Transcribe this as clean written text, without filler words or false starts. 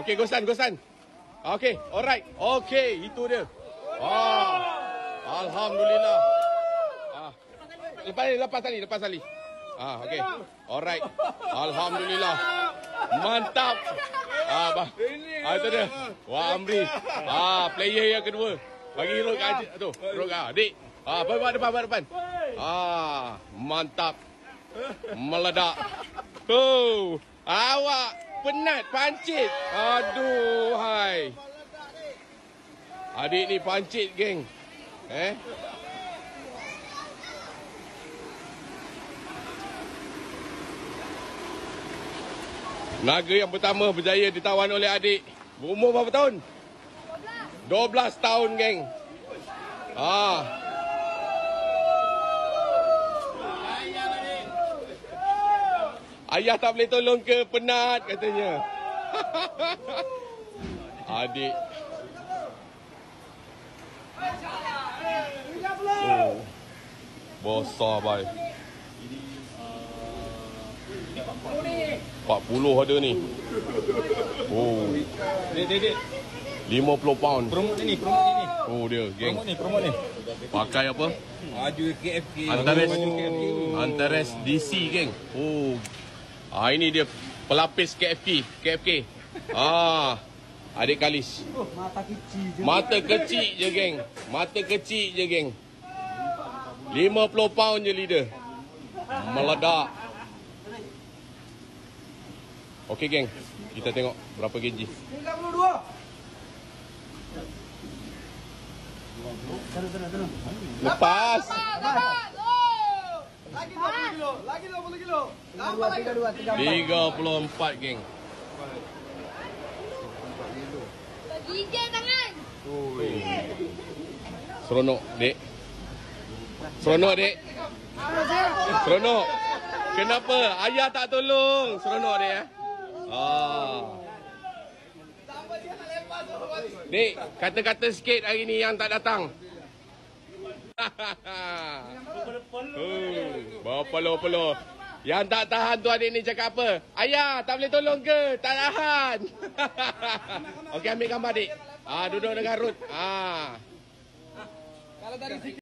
Okey, Gosan. Okey, alright. Okey, itu dia. Alhamdulillah. Lepas tali. Okey. Alright. Alhamdulillah. Mantap. Itu dia. Wah, Amri. Player yang kedua. Bagi Rod tu. Rod Dik. Bawa depan. Mantap. Meledak. Awak penat pancit. Aduh, hai. Adik ni pancit, geng. Naga yang pertama berjaya ditawan oleh adik. Berumur berapa tahun? 12 tahun, geng. Ayah tak boleh tolong ke? Penat katanya. Adik. Besar, bai. 40 ada ni. Dek. 50 pound. Promote ni. Dia, geng. Promote ni. Pakai apa? Baju KFK. Antares DC, geng. Ini dia pelapis KFK. Adik Kalis. Mata kecil je, geng. 50 pound je leader. Meledak. Okey, geng. Kita tengok berapa kg. 32. Lepas. Lagi 20 kilo. 34, geng. Gigi tangan. Seronok, Dek. Seronok. Kenapa? Ayah tak tolong. Seronok, Dek. Dek, kata-kata sikit hari ni yang tak datang. Berpeluh-peluh. Yang tak tahan tu adik ni cakap apa? Ayah, tak boleh tolong ke? Tak tahan. Okey, ambil gambar, Dek. Duduk dengan Ruth. Kalau dari